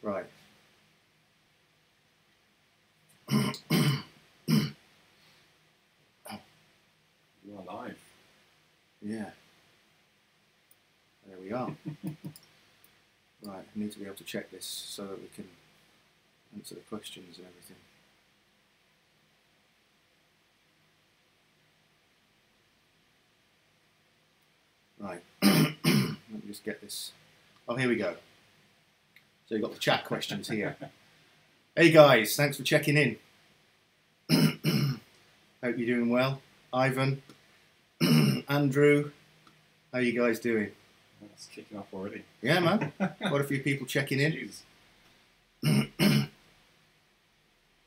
Right. You are live. Yeah. There we are. Right, I need to be able to check this so that we can answer the questions and everything. Right. Let me just get this. Oh, here we go. So you've got the chat questions here. Hey guys, thanks for checking in. Hope you're doing well. Ivan, Andrew, how you guys doing? It's kicking off already. Yeah, man. Quite a few people checking in.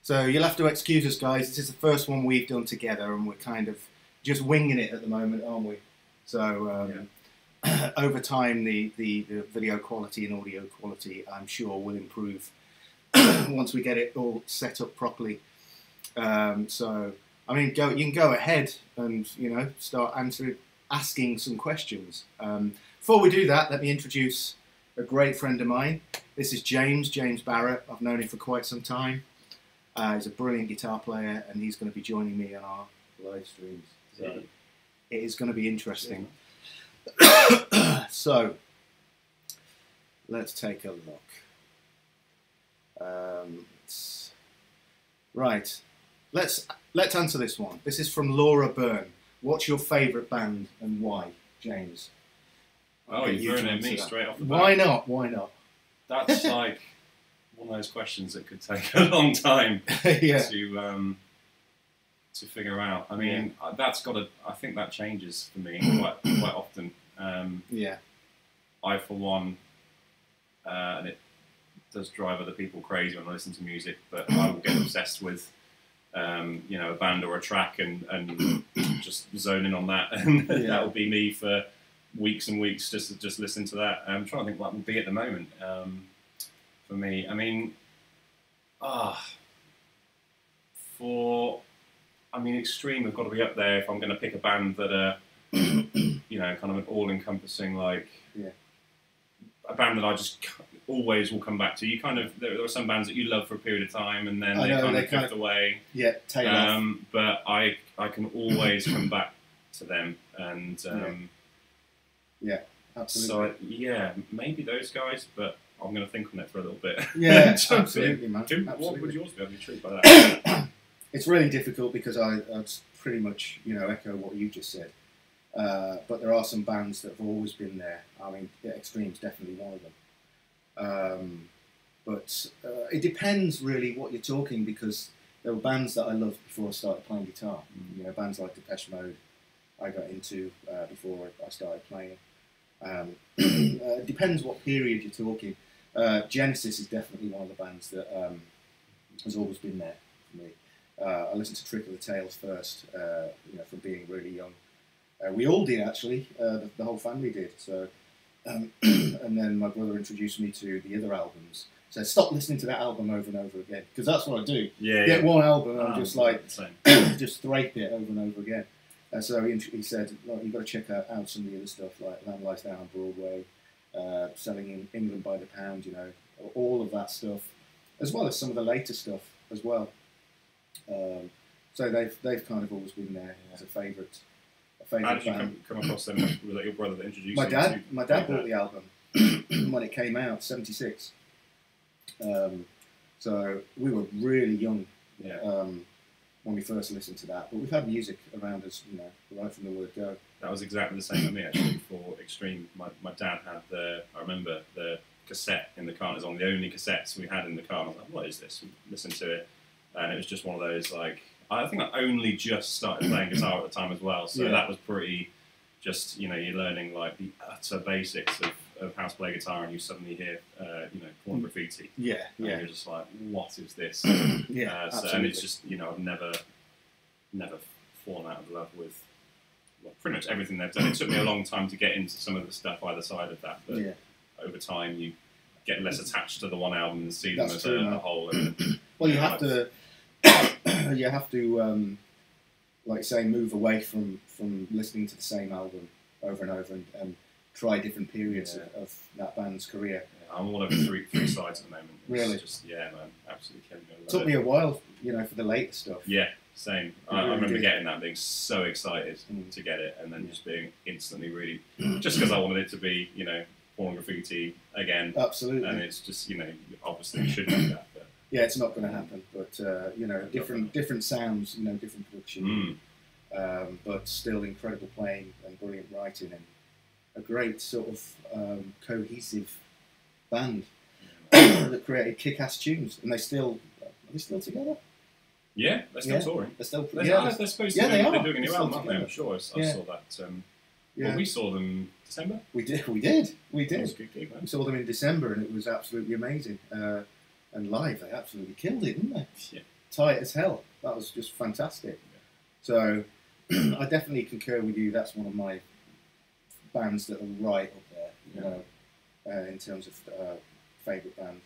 So you'll have to excuse us, guys. This is the first one we've done together, and we're kind of just winging it at the moment, aren't we? So over time, the video quality and audio quality, I'm sure, will improve once we get it all set up properly. So I mean, you can go ahead and start asking some questions. Before we do that, let me introduce a great friend of mine. This is James Barrett. I've known him for quite some time. He's a brilliant guitar player, and he's going to be joining me on our live streams. So it is going to be interesting. So let's take a look. Right, let's answer this one. This is from Laura Byrne. What's your favourite band and why, James? Oh, you're burning me straight off the bat. Why not? Why not? That's like one of those questions that could take a long time to figure out. I mean, that's got to. I think that changes for me quite often. I, for one, and it does drive other people crazy when I listen to music, but I will get obsessed with, a band or a track and just zone in on that, and that will be me for weeks and weeks just listening to that. I'm trying to think what would be at the moment for me. I mean, Extreme have got to be up there if I'm going to pick a band that are, kind of an all-encompassing, like, a band that I just always will come back to. You kind of, there are some bands that you love for a period of time and then they drift away. Yeah, tail off. But I can always come back to them and absolutely. So maybe those guys, but I'm going to think on it for a little bit. Yeah, absolutely, man. What would yours be? I'd be intrigued by that. It's really difficult because I'd pretty much echo what you just said. But there are some bands that have always been there. I mean, Extreme's definitely one of them. But it depends really what you're talking, because there were bands that I loved before I started playing guitar. Bands like Depeche Mode I got into before I started playing. It depends what period you're talking. Genesis is definitely one of the bands that has always been there for me. I listened to Trick of the Tails first, from being really young. We all did, actually. The whole family did. So, and then my brother introduced me to the other albums. So stop listening to that album over and over again, because that's what I do. Get one album and I'm just like, just thrape it over and over again. So he said, well, you've got to check out some of the other stuff, like Lamb Lies Down on Broadway, Selling in England by the Pound, all of that stuff, as well as some of the later stuff as well. So they've kind of always been there as a favourite. How did you come across them? Was that your brother that introduced you? My dad bought the album when it came out, '76. So we were really young when we first listened to that. But we've had music around us, right from the word go. That was exactly the same for me, actually, for Extreme. My dad had I remember the cassette in the car. It was one of the only cassettes we had in the car. And I was like, what is this? We listened to it. And it was just one of those, like, I think I only just started playing guitar at the time as well, so that was pretty just, you're learning, like, the utter basics of how to play guitar, and you suddenly hear, porn graffiti. And you're just like, what is this? So, and it's just, I've never fallen out of love with pretty much everything they've done. It took me a long time to get into some of the stuff either side of that, but over time you get less attached to the one album and see them as a whole. Well, you have to... you have to, like say, move away from listening to the same album over and over and try different periods of that band's career. I'm all over three sides at the moment. It's Really? just, yeah, man, absolutely killing me. It took me a while, you know, for the later stuff. Yeah, same. I really remember did. getting that, being so excited to get it, and then just being instantly really, just because I wanted it to be, you know, porn graffiti again. Absolutely. And it's just, you know, obviously it should do that. But yeah, it's not going to happen. But you know, different sounds, you know, different production, but still incredible playing and brilliant writing and a great sort of cohesive band that created kick-ass tunes. And are they still together? Yeah, they're still touring. They're still. They're supposed to. They're doing a new album, aren't they? I'm sure I saw that. Well, we saw them December. We did. That was a good gig, man. We saw them in December, and it was absolutely amazing. And live, they absolutely killed it, didn't they? Yeah. Tight as hell. That was just fantastic. Yeah. So, I definitely concur with you. That's one of my bands that are right up there, you know, in terms of favourite band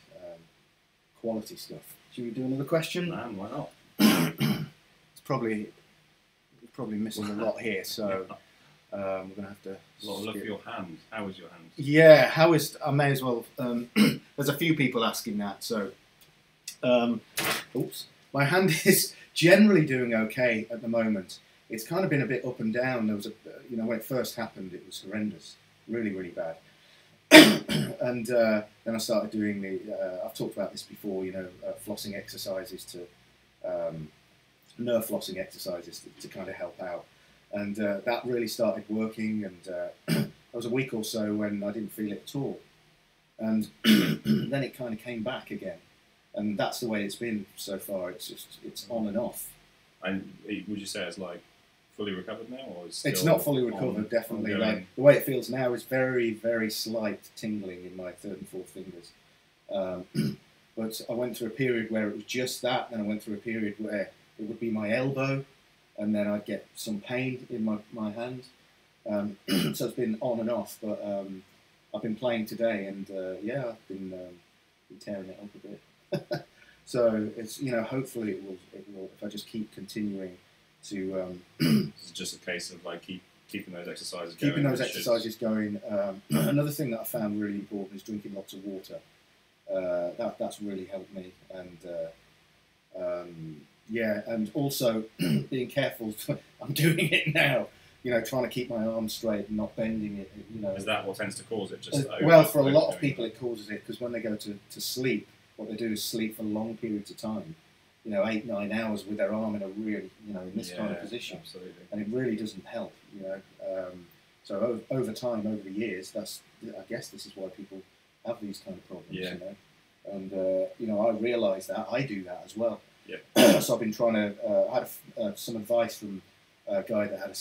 quality stuff. Should we do another question? Man, why not? It's probably missing a lot here, so we're going to have to... Well, look at your hand. How is your hand? Yeah, I may as well... there's a few people asking that, so... oops. My hand is generally doing okay at the moment. It's kind of been a bit up and down. There was you know, when it first happened, it was horrendous. Really, really bad. And then I started doing I've talked about this before, you know, flossing exercises nerve flossing exercises to kind of help out. And that really started working, and there was a week or so when I didn't feel it at all. And then it kind of came back again. And that's the way it's been so far. It's on and off. And would you say it's like fully recovered now, or is it's not fully recovered? Definitely. Like the way it feels now is very, very slight tingling in my third and fourth fingers. But I went through a period where it was just that, and I went through a period where it would be my elbow, and then I'd get some pain in my hand. So it's been on and off. But I've been playing today, and yeah, I've been tearing it up a bit. So it's, you know, hopefully it will if I just keep continuing to. It's just a case of like keeping those exercises going. Keeping those exercises going. Another thing that I found really important is drinking lots of water. That's really helped me, and yeah, and also being careful. I'm doing it now. You know, trying to keep my arm straight and not bending it. You know, is that what tends to cause it? Just well, for a lot of people, it causes it because when they go to sleep, what they do is sleep for long periods of time. You know, 8-9 hours with their arm in a really, you know, in this kind of position, absolutely. And it really doesn't help. You know, so over time, over the years, I guess this is why people have these kind of problems. Yeah. You know, and you know, I realise that I do that as well. Yeah. So I've been trying to. I had some advice from a guy that had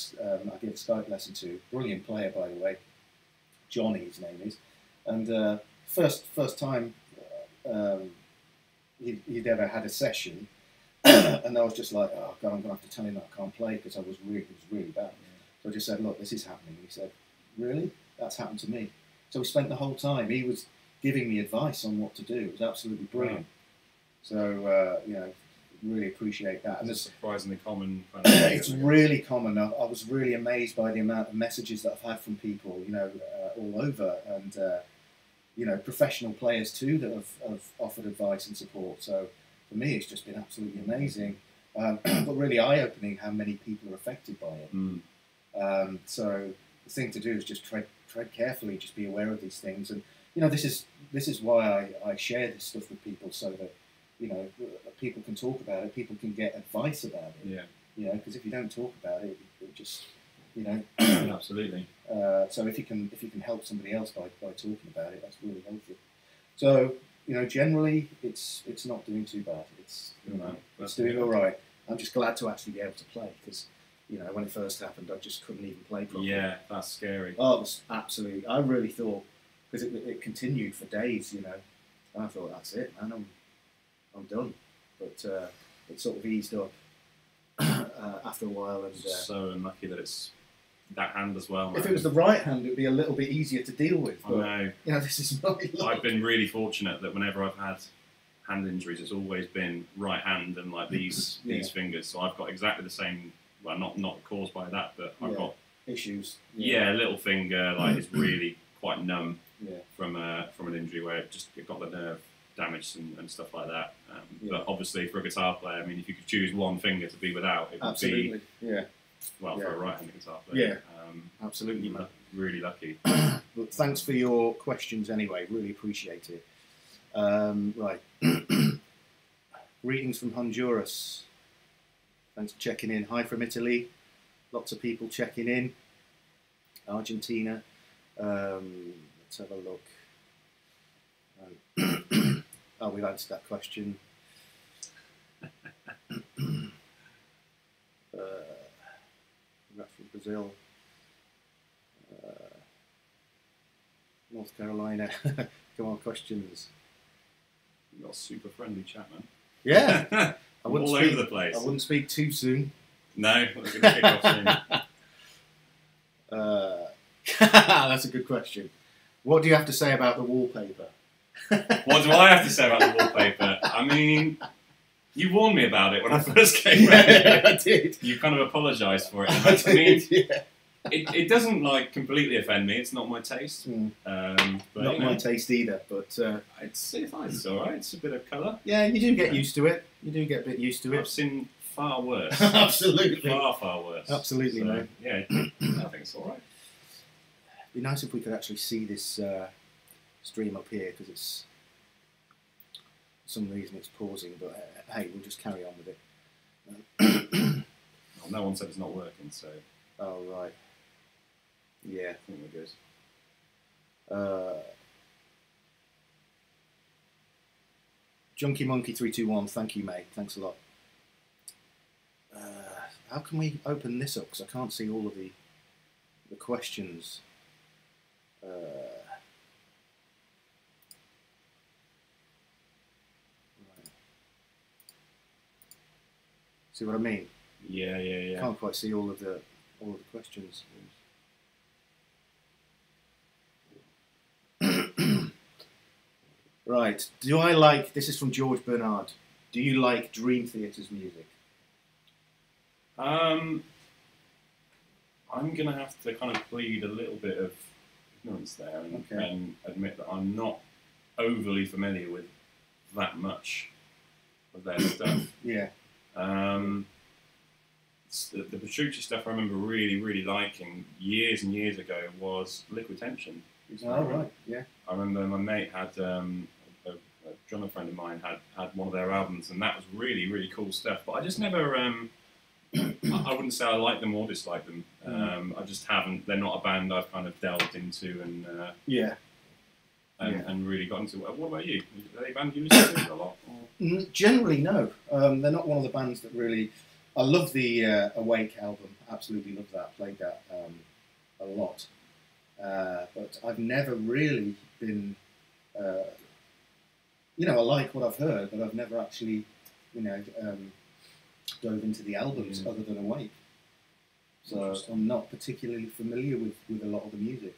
I gave a Skype lesson to. Brilliant player, by the way. Johnny, his name is, and first time he'd ever had a session, and I was just like, oh God, I'm gonna have to tell him that I can't play because it was really bad. So I just said, look, this is happening. And he said, really? That's happened to me. So we spent the whole time. He was giving me advice on what to do. It was absolutely brilliant. Wow. So you know, really appreciate that. And it's surprisingly common. Kind of it's really common. I was really amazed by the amount of messages that I've had from people, you know, all over, and you know, professional players too that have offered advice and support. So for me, it's just been absolutely amazing, but really eye-opening how many people are affected by it. So the thing to do is just tread carefully, just be aware of these things, and you know, this is why I share this stuff with people, so that, you know, people can talk about it, people can get advice about it. Yeah. You know, because if you don't talk about it, it just, you know. Absolutely. So if you can help somebody else by talking about it, that's really helpful. So, you know, generally it's not doing too bad. It's, you know, it's doing all right. I'm just glad to actually be able to play because, you know, when it first happened, I just couldn't even play properly. Yeah, that's scary. Oh, it was absolutely. I really thought, because it continued for days, you know, and I thought, that's it, man. I'm done. But it sort of eased up after a while. And so unlucky that it's that hand as well, man. If it was the right hand, it would be a little bit easier to deal with. But, I know. You know, this is my luck. I've been really fortunate that whenever I've had hand injuries, it's always been right hand and like these fingers. So I've got exactly the same. Well, not caused by that, but I've got issues. Yeah, little finger like is really quite numb. from an injury where it got the nerve damaged and stuff like that. But obviously, for a guitar player, I mean, if you could choose one finger to be without, it would be for a right-handed guitar player. Absolutely, man. Really lucky. But thanks for your questions anyway. Really appreciate it. Right. Greetings from Honduras. Thanks for checking in. Hi from Italy. Lots of people checking in. Argentina. Let's have a look. Oh, we've answered that question. That's from Brazil. North Carolina. Come on, questions. You've got a super friendly chat, man. Yeah. I wouldn't all speak, over the place. I wouldn't speak too soon. No, we're going to kick off soon. That's a good question. What do you have to say about the wallpaper? What do I have to say about the wallpaper? I mean, you warned me about it when I first came round. I did. You kind of apologised for it. I mean, it doesn't like completely offend me. It's not my taste. But, not my taste either. But it's all right. It's a bit of colour. Yeah, you do get used to it. You do get a bit used to it. I've seen far worse. Absolutely. Far worse. Absolutely, so, mate. Yeah, I think it's all right. It'd be nice if we could actually see this stream up here, because it's for some reason it's pausing. But hey, we'll just carry on with it. Well, no one said it's not working, so. Oh right. Yeah. I think we're good. Junkie Monkey 321. Thank you, mate. Thanks a lot. How can we open this up? Because I can't see all of the questions. Right. See what I mean? Yeah. Can't quite see all of the questions. Right. Do I like? This is from George Bernard. Do you like Dream Theater's music? I'm going to have to kind of plead a little bit of ignorance there and admit that I'm not overly familiar with that much of their stuff. Yeah. The Petrucci stuff I remember really liking years and years ago was Liquid Tension. Oh, right, yeah. I remember my mate had, a drummer friend of mine had one of their albums, and that was really cool stuff. But I just never, I wouldn't say I like them or dislike them. I just haven't. They're not a band I've kind of delved into and really got into. What about you? Are they a band you listen to a lot? Or? Generally, no. They're not one of the bands that really. I love the Awake album. Absolutely love that. Played that a lot. But I've never really been. I like what I've heard, but I've never actually, dove into the albums other than Awake. So I'm not particularly familiar with a lot of the music.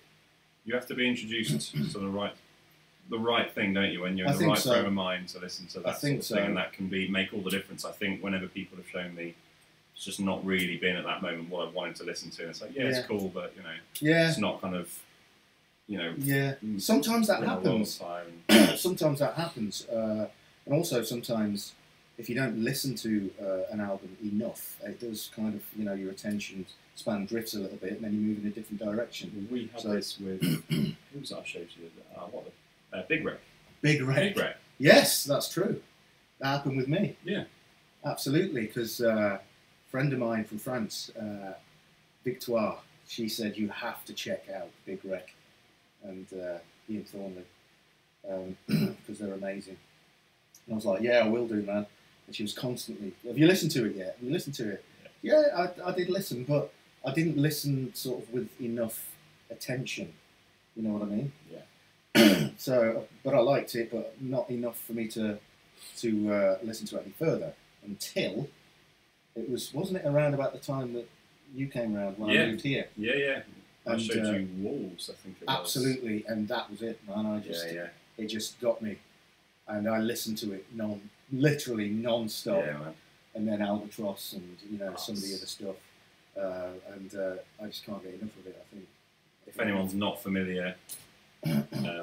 You have to be introduced to the right thing, don't you? When you're in the right frame of mind to listen to that sort of thing, and that can make all the difference. I think whenever people have shown me, it's just not really been at that moment what I wanted to listen to. And it's like, it's cool, but it's not kind of, Sometimes that happens. Sometimes that happens, and also sometimes if you don't listen to an album enough, it does kind of your attention span drifts a little bit, and then you move in a different direction. Well, we had this with who was that I showed you? Big Wreck. Big Wreck. Yes, that's true. That happened with me. Yeah, absolutely. Because a friend of mine from France, Victoire, she said you have to check out Big Wreck and Ian Thornley because they're amazing. And I was like, yeah, I will do, man. And she was constantly, have you listened to it yet? Have you listened to it? Yeah, I did listen, but I didn't listen sort of with enough attention. You know what I mean? Yeah. So, but I liked it, but not enough for me to listen to it any further until it wasn't it around about the time that you came around when I moved here? Yeah. I showed you Walls, I think it was. Absolutely, and that was it, man. It just got me, and I listened to it literally non-stop. Yeah, man. And then Albatross and some of the other stuff, and I just can't get enough of it. I think. If anyone's not familiar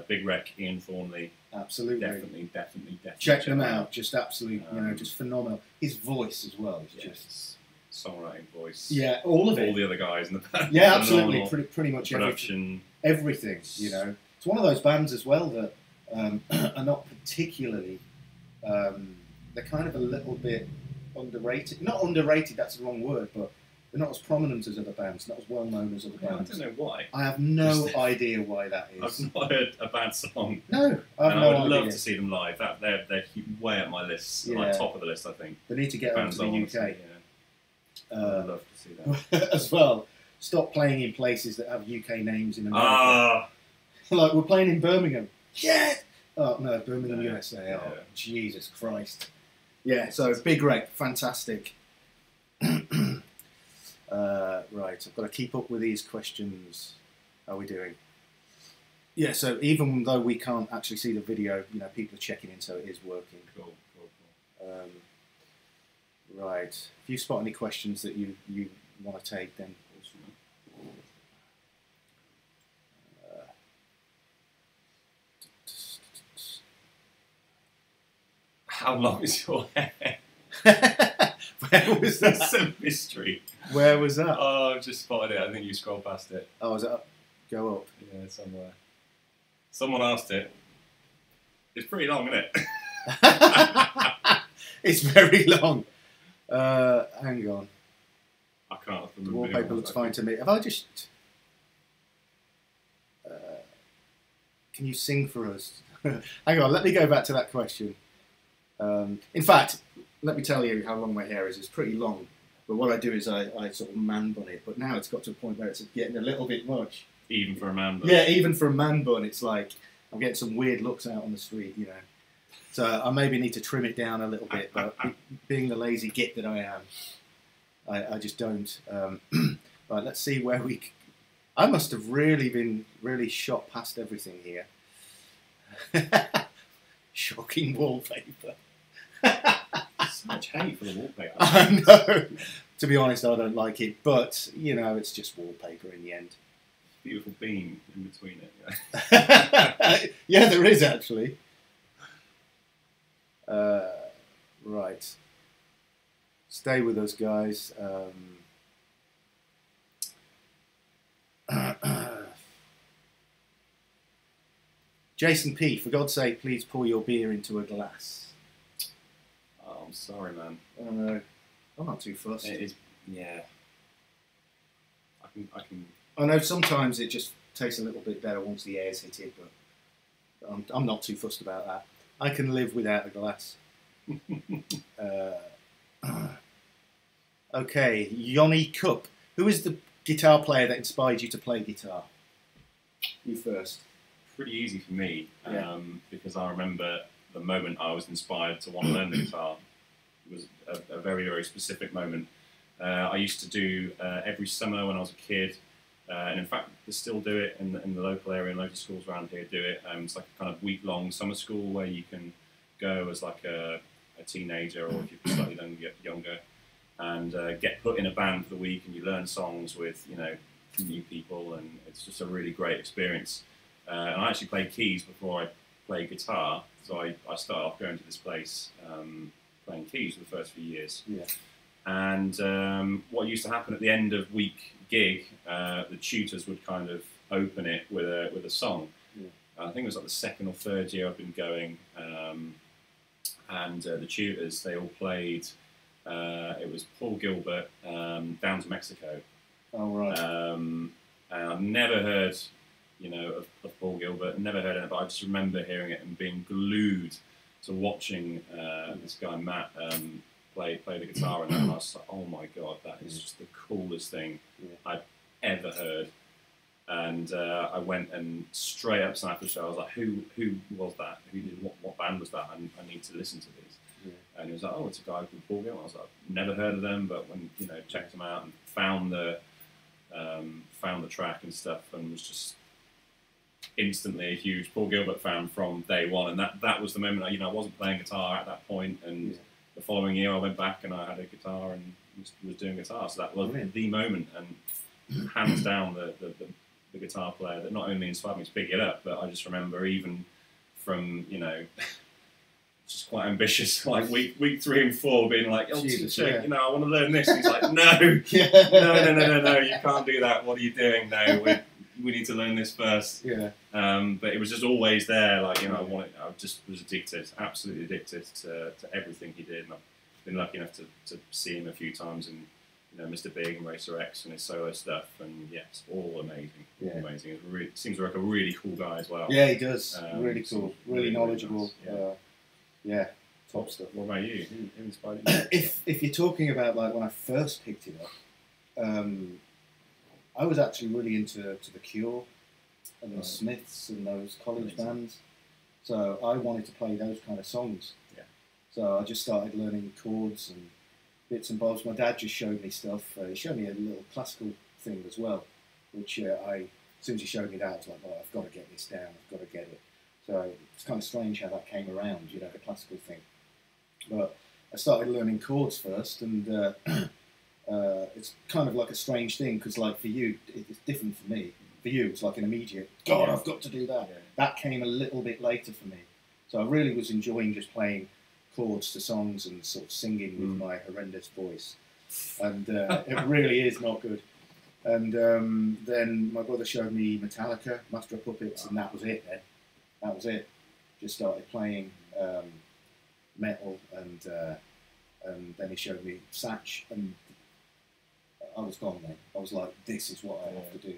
Big Wreck, Ian Thornley. Absolutely. Definitely. Check them out. Just absolutely, just phenomenal. His voice as well is just songwriting voice. Yeah, all of it. All the other guys in the band. Yeah, absolutely. Pretty much production. Everything. You know, it's one of those bands as well that are not particularly. They're kind of a little bit underrated. Not underrated. That's the wrong word, but they're not as prominent as other bands, not as well known as other bands. I don't know why. I have no idea why that is. I've not heard a bad song. No, I would love to see them live. They're way up my list, like top of the list, I think. They need to get over to the UK. I'd love to see that as well. Stop playing in places that have UK names in America. Like we're playing in Birmingham. Yeah. Oh no, Birmingham, USA. Oh, Jesus Christ. Yeah. So Big Wreck, fantastic. Right, I've got to keep up with these questions. How are we doing? Yeah, so even though we can't actually see the video, people are checking in, so it is working. Cool. Right, if you spot any questions that you want to take, then how long is your hair? Where was that? That's a mystery. Where was that? Oh, I've just spotted it. I think you scrolled past it. Oh, is it up? Go up? Yeah, somewhere. Someone asked it. It's pretty long, isn't it? It's very long. Hang on. I can't. The wallpaper looks fine to me. Have I just... can you sing for us? Hang on, let me go back to that question. In fact, let me tell you how long my hair is. It's pretty long. But what I do is I sort of man bun it. But now it's got to a point where it's getting a little bit much. Even for a man bun? Yeah, even for a man bun, it's like I'm getting some weird looks out on the street, So I maybe need to trim it down a little bit. But being the lazy git that I am, I just don't. Right, let's see where we... I must have been really shot past everything here. Shocking wallpaper. So much hate for the wallpaper. I know. To be honest, I don't like it, but it's just wallpaper in the end. Beautiful beam in between it. Yeah, there is actually. Right. Stay with us, guys. Jason P, for God's sake, please pour your beer into a glass. Oh, I'm sorry, man. Oh no, I'm not too fussed. It is, yeah. I can. I know sometimes it just tastes a little bit better once the air's hit it, but I'm not too fussed about that. I can live without a glass. Okay, Yoni Cup. Who is the guitar player that inspired you to play guitar? You first. Pretty easy for me, Yeah. because I remember the moment I was inspired to want to learn the guitar. It was a very, very specific moment. I used to do every summer when I was a kid, and in fact they still do it in the local area, and local schools around here do it. It's like a kind of week-long summer school where you can go as like a teenager, or if you're slightly younger, and get put in a band for the week, and you learn songs with new people, and it's just a really great experience. And I actually played keys before I played guitar, so I started off going to this place playing keys for the first few years. Yeah. And what used to happen at the end of week gig, the tutors would kind of open it with a song. Yeah. I think it was like the second or third year I've been going, and the tutors, they all played. It was Paul Gilbert, Down to Mexico. Oh right. And I've never heard. Of Paul Gilbert, never heard it, but I just remember hearing it and being glued to watching this guy Matt play the guitar, and I was like, oh my god, that is just the coolest thing I've ever heard. And I went and straight up after the show, I was like, who was that? Who did what band was that? I need to listen to this. Yeah. And he was like, oh, it's a guy called Paul Gilbert. I was like, never heard of them, but when checked them out and found the track and stuff, and was just instantly a huge Paul Gilbert fan from day one, and that was the moment I wasn't playing guitar at that point, and the following year I went back and I had a guitar and was doing guitar, so that was the moment, and hands down the guitar player that not only inspired me to pick it up, but I just remember even from, you know, just quite ambitious, like week 3 and 4, being like, oh, Jesus, teacher, yeah. you know, I want to learn this. And he's like, no, no, you can't do that. What are you doing? No, we need to learn this first. Yeah. But it was just always there. Like, you know, I just was addicted, absolutely addicted to everything he did. And I've been lucky enough to see him a few times, and you know, Mr. Big and Racer X and his solo stuff, and yeah, it's all amazing. Yeah. Amazing. It seems like a really cool guy as well. Yeah, he does. Really cool. Seems Really knowledgeable. nice. Yeah. Top stuff. What about you? Who inspired you? If you're talking about like when I first picked it up, I was actually really into The Cure and the Smiths and those college bands. So I wanted to play those kind of songs. Yeah. So I just started learning chords and bits and bobs. My dad just showed me stuff. He showed me a little classical thing as well, which as soon as he showed me that, I was like, oh, I've got to get this down. I've got to get it. So it's kind of strange how that came around, you know, the classical thing. But I started learning chords first, and it's kind of like a strange thing, because like for you, it's different for me. For you, it's like an immediate, God, I've got to do that. Yeah. That came a little bit later for me. So I really was enjoying just playing chords to songs and sort of singing with my horrendous voice. And it really is not good. And then my brother showed me Metallica, Master of Puppets, and that was it then. That was it. Just started playing metal, and then he showed me Satch, and I was gone then. I was like, this is what I have to do.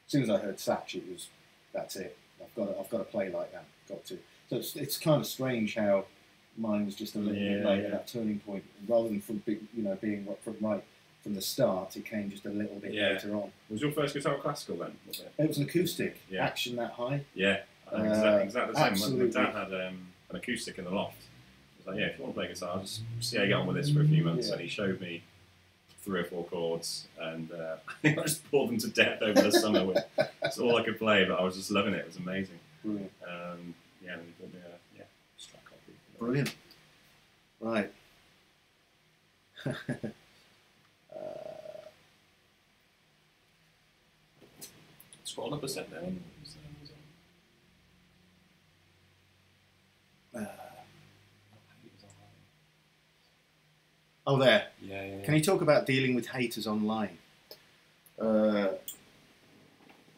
As soon as I heard Satch, it was, that's it. I've got to play like that. Got to. So it's kind of strange how mine was just a little bit later, that turning point, rather than from being right from the start. It came just a little bit later on. Was your first guitar classical then? Was it? It was an acoustic, Action That High. Yeah, exactly the same. Absolutely. My dad had an acoustic in the loft. I was like, yeah, if you want to play guitar, just see how you get on with this for a few months. And he showed me 3 or 4 chords, and I think I just poured them to death over the summer. It's all I could play, but I was just loving it. It was amazing. Brilliant. And he bought me a Strat copy. Brilliant. Right. Scroll up a set there. Oh, there. Yeah. Can you talk about dealing with haters online? I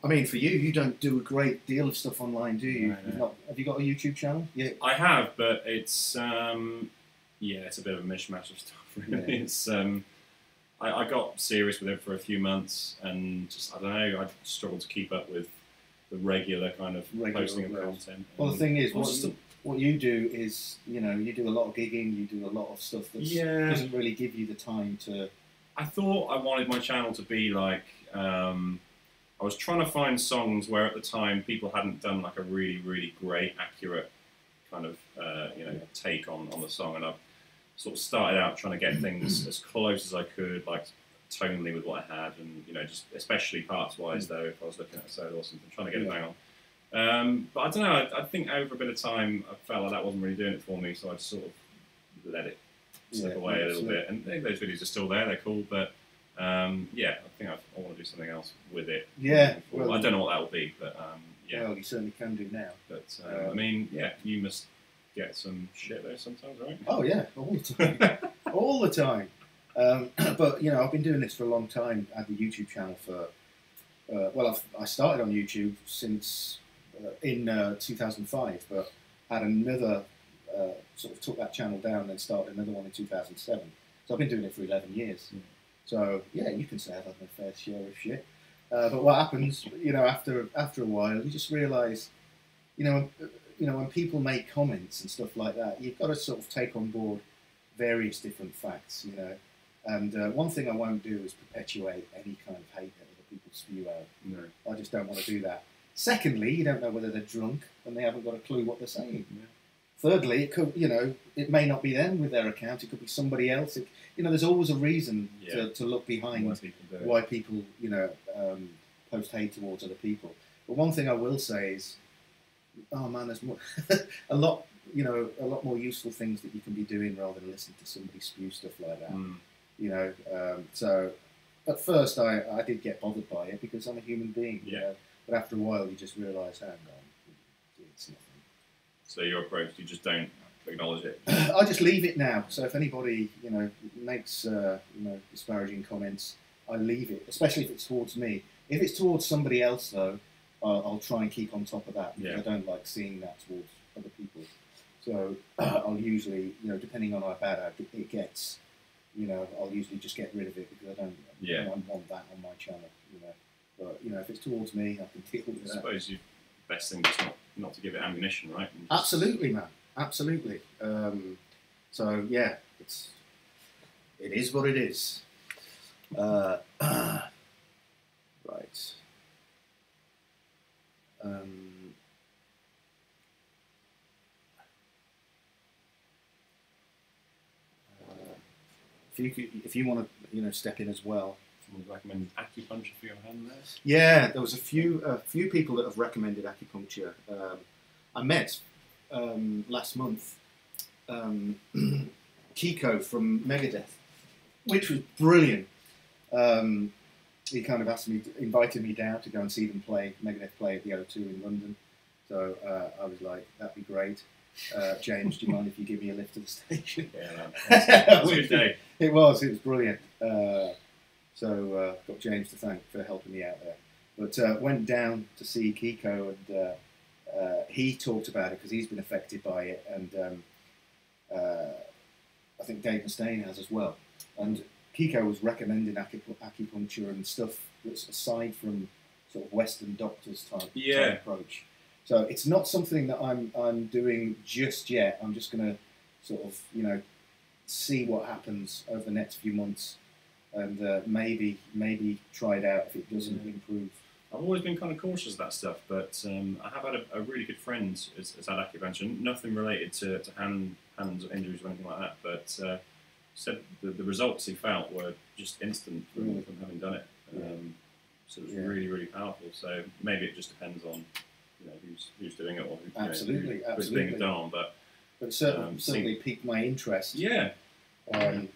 mean, for you don't do a great deal of stuff online, do you? No. Have you got a YouTube channel? Yeah. I have, but it's it's a bit of a mishmash of stuff. Really, it's I got serious with it for a few months, and just I don't know, I struggled to keep up with the regular kind of posting of content. Well, the thing is, what you do is, you know, you do a lot of gigging, you do a lot of stuff that doesn't really give you the time to. I thought I wanted my channel to be like. I was trying to find songs where at the time people hadn't done like a really, really great, accurate kind of take on the song, and I sort of started out trying to get things as close as I could, like tonally with what I had, and you know, just especially parts wise though, if I was looking at a solo or something, trying to get it bang on. But I don't know. I think over a bit of time, I felt like that wasn't really doing it for me, so I just sort of let it slip away a little bit. And those videos are still there; they're cool, but. I think I want to do something else with it. Yeah. Well, I don't know what that will be, but Well, you certainly can do now. But I mean, you must get some shit there sometimes, right? Oh yeah, all the time, all the time. But you know, I've been doing this for a long time. I had the YouTube channel for. I started on YouTube since in 2005, but had another sort of took that channel down and then started another one in 2007. So I've been doing it for 11 years. Yeah. So yeah, you can say I've had my fair share of shit. But what happens, you know, after a while, you just realise, you know, when people make comments and stuff like that, you've got to sort of take on board various different facts, you know. And one thing I won't do is perpetuate any kind of hate that other people spew out. No. I just don't want to do that. Secondly, you don't know whether they're drunk and they haven't got a clue what they're saying. Yeah. Thirdly, it could, you know, it may not be them with their account. It could be somebody else. You know, there's always a reason to look behind why people you know, post hate towards other people. But one thing I will say is, oh man, there's more, a lot more useful things that you can be doing rather than listening to somebody spew stuff like that. You know, so at first I did get bothered by it because I'm a human being. Yeah. You know? But after a while, you just realise, hang on, it's nothing. So your approach, you just don't acknowledge it. I just leave it now. So if anybody, makes disparaging comments, I leave it, especially if it's towards me. If it's towards somebody else, though, I'll try and keep on top of that because I don't like seeing that towards other people. So I'll usually, depending on how bad it gets, I'll usually just get rid of it because I don't want that on my channel. But if it's towards me, I can deal with that. I suppose the best thing is not to give it ammunition, right? Absolutely, man. Absolutely. So yeah, it is what it is. Right. If you want to, step in as well. Someone recommended acupuncture for your hand there. Yeah, there was a few people that have recommended acupuncture. I met last month Kiko from Megadeth, which was brilliant. He kind of invited me down to go and see them play Megadeth play at the O2 in London. So I was like, that'd be great. James, do you mind if you give me a lift to the station? Yeah, that was a good day. It was brilliant. So got James to thank for helping me out there. But went down to see Kiko, and he talked about it because he's been affected by it, and I think Dave Mustaine has as well. And Kiko was recommending acupuncture and stuff that's aside from sort of Western doctors type approach. So it's not something that I'm doing just yet. I'm just going to sort of see what happens over the next few months, and maybe try it out if it doesn't improve. I've always been kind of cautious of that stuff, but I have had a really good friend who's had acupuncture, nothing related to hands or injuries or anything like that, but said the results he felt were just instant from having done it. So it was really, really powerful. So maybe it just depends on who's doing it or who's being done on. But it certainly piqued my interest. Yeah.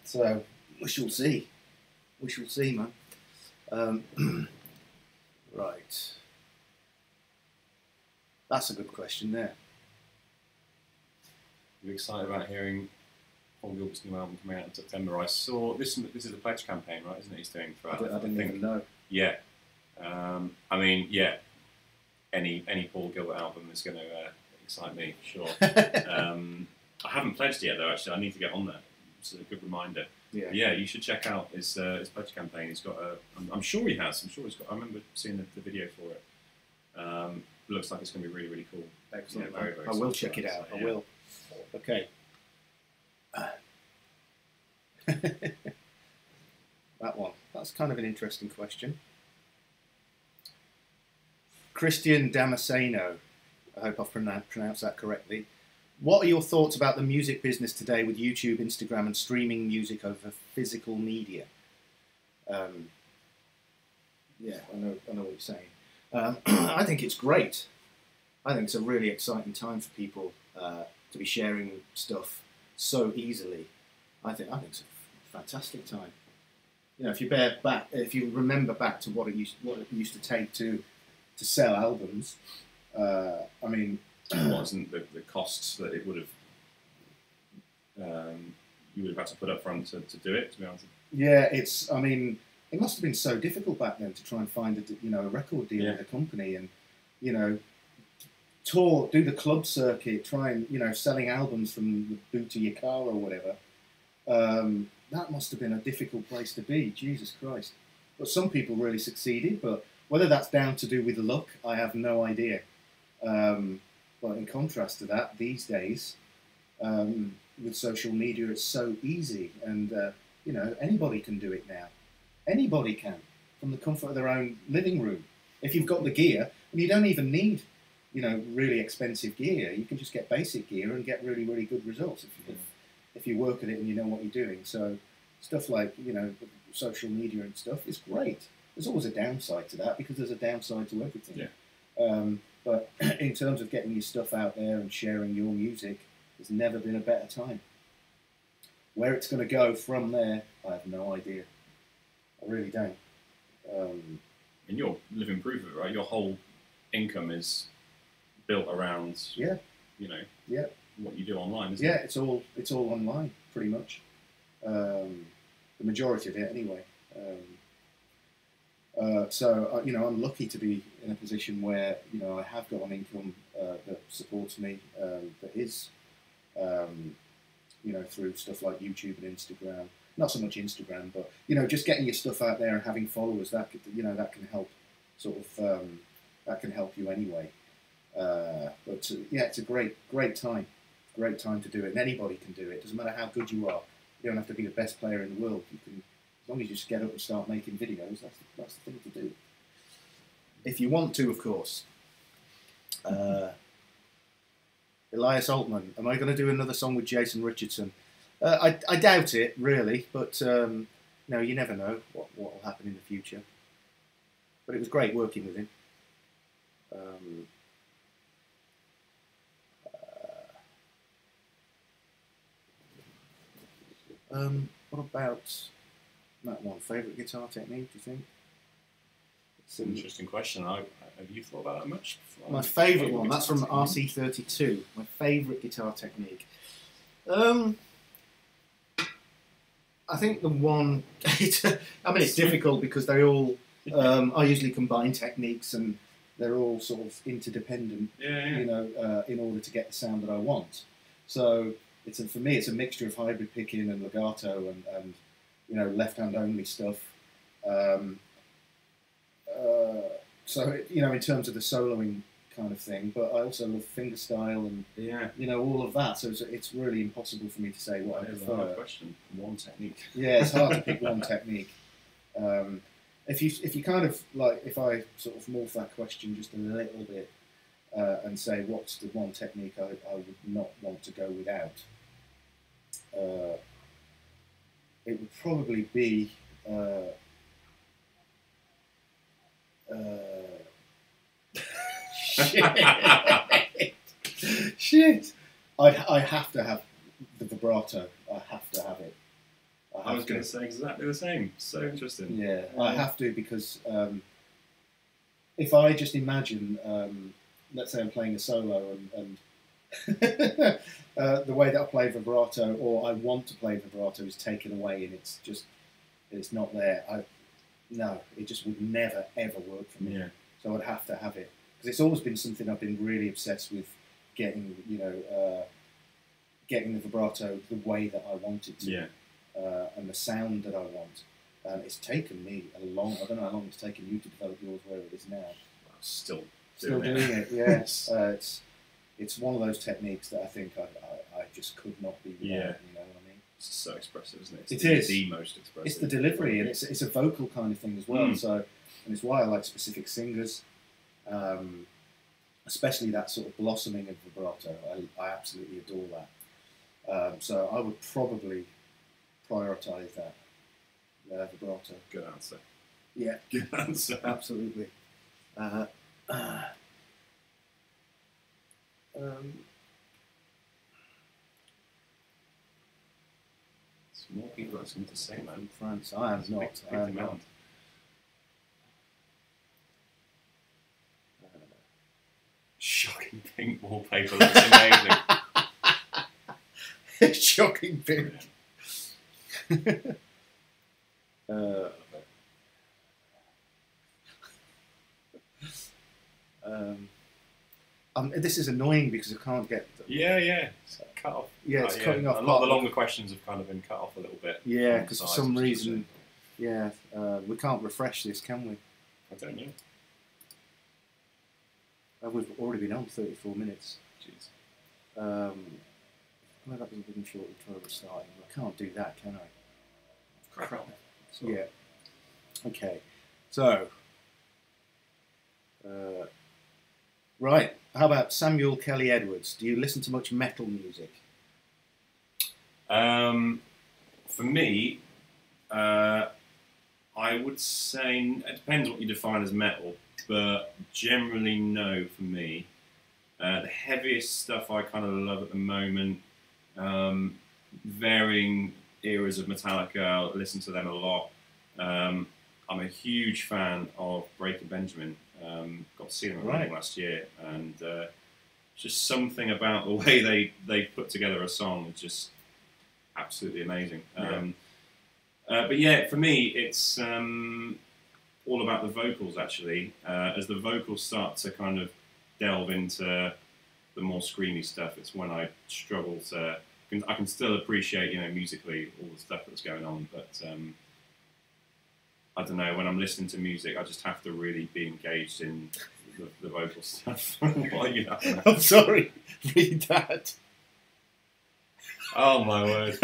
So we shall see. We shall see, man. Right. That's a good question there. You're excited about hearing Paul Gilbert's new album coming out in September. I saw this is a pledge campaign, right? Isn't it? He's doing for. I didn't even know. Yeah. I mean, yeah. Any Paul Gilbert album is going to excite me, sure. I haven't pledged yet, though. Actually, I need to get on that. It's a good reminder. Yeah, you should check out his pledge campaign. He's got I'm sure he has. I'm sure he's got. I remember seeing the video for it. Looks like it's going to be really, really cool. Excellent. Yeah, very, very I will check it out. So, I will. Okay. That one. That's kind of an interesting question. Christian Damasceno. I hope I've pronounced that correctly. What are your thoughts about the music business today with YouTube, Instagram, and streaming music over physical media? Yeah, I know what you're saying. I think it's great. I think it's a really exciting time for people to be sharing stuff so easily. I think it's a fantastic time. If you remember back to what it used to take to sell albums, I mean. Wasn't the costs that it would have you would have had to put up front to do it, to be honest? Yeah, I mean, it must have been so difficult back then to try and find a record deal with a company and tour, do the club circuit, try and selling albums from the boot of your car or whatever. That must have been a difficult place to be, Jesus Christ. But some people really succeeded, but whether that's down to do with luck, I have no idea. But in contrast to that, these days, with social media, it's so easy, and anybody can do it now. Anybody can, from the comfort of their own living room. If you've got the gear, and you don't even need, really expensive gear. You can just get basic gear and get really, really good results if you work at it and you know what you're doing. So stuff like social media and stuff is great. There's always a downside to that because there's a downside to everything. Yeah. But in terms of getting your stuff out there and sharing your music, there's never been a better time. Where it's going to go from there, I have no idea. I really don't. And you're living proof of it, right? Your whole income is built around, yeah, you know, yeah, what you do online, isn't yeah. it? It's all online, pretty much. The majority of it, anyway. So you know, I'm lucky to be in a position where you know I have got an income that supports me, that is, you know, through stuff like YouTube and Instagram. Not so much Instagram, but you know, just getting your stuff out there and having followers, that you know, that can help, sort of, that can help you anyway. But yeah, it's a great time to do it, and anybody can do it. Doesn't matter how good you are. You don't have to be the best player in the world. You can, as long as you just get up and start making videos. That's the thing to do. If you want to, of course. Elias Altman, am I going to do another song with Jason Richardson? I doubt it, really, but no, you never know what will happen in the future. But it was great working with him. What about that one? Favourite guitar technique, do you think? It's an interesting question. Have you thought about that much before? My favourite one, that's from RC32. My favourite guitar technique. I think the one, I mean, it's difficult because they all, I usually combine techniques and they're all sort of interdependent, you know, in order to get the sound that I want. So for me, it's a mixture of hybrid picking and legato and you know, left hand only stuff. So you know, in terms of the soloing kind of thing, but I also love fingerstyle and you know, all of that. So it's really impossible for me to say what I prefer. A hard question. One technique. Yeah, it's hard to pick one technique. If you kind of like, if I sort of morph that question just a little bit and say what's the one technique I would not want to go without, it would probably be shit. I have to have the vibrato. I have to have it. I was going to say exactly the same. So interesting. Yeah, I have to, because if I just imagine, let's say I'm playing a solo and the way that I play vibrato, or I want to play vibrato, is taken away and it's not there. No, it just would never ever work for me. Yeah. So I'd have to have it, because it's always been something I've been really obsessed with, getting, you know, getting the vibrato the way that I want it to, and the sound that I want. It's taken me a long. I don't know how long it's taken you to develop yours where it is now. Still doing it. Yes, it's one of those techniques that I think I just could not be without. You know what I mean? It's so expressive, isn't it? It is the most expressive. It's the delivery, and it's a vocal kind of thing as well. So, and it's why I like specific singers, especially that sort of blossoming of vibrato. I absolutely adore that. So I would probably prioritise that vibrato. Good answer. Yeah, good answer. Absolutely. More people have something to say, man. France, I am not. I am not. Shocking pink wallpaper looks amazing. Shocking pink. This is annoying because I can't get. It's cut off. Yeah, it's cutting off. A lot of the longer questions have kind of been cut off a little bit. Yeah, because for some reason, we can't refresh this, can we? I don't know. We've already been on 34 minutes. Jeez. Well, that was a bit shortly try restarting. I can't do that, can I? Crap. Yeah. Okay. So. Right. How about Samuel Kelly Edwards? Do you listen to much metal music? For me, I would say it depends what you define as metal, but generally no for me. The heaviest stuff I kind of love at the moment, varying eras of Metallica, I listen to them a lot. I'm a huge fan of Breaker Benjamin. Got to see them at Reading last year, and just something about the way they put together a song is just absolutely amazing. But yeah, for me, it's all about the vocals actually. As the vocals start to kind of delve into the more screamy stuff, it's when I struggle to. I can still appreciate, musically all the stuff that's going on, but I don't know. When I'm listening to music, I just have to really be engaged in the vocal stuff. I'm sorry, read that. Oh my word!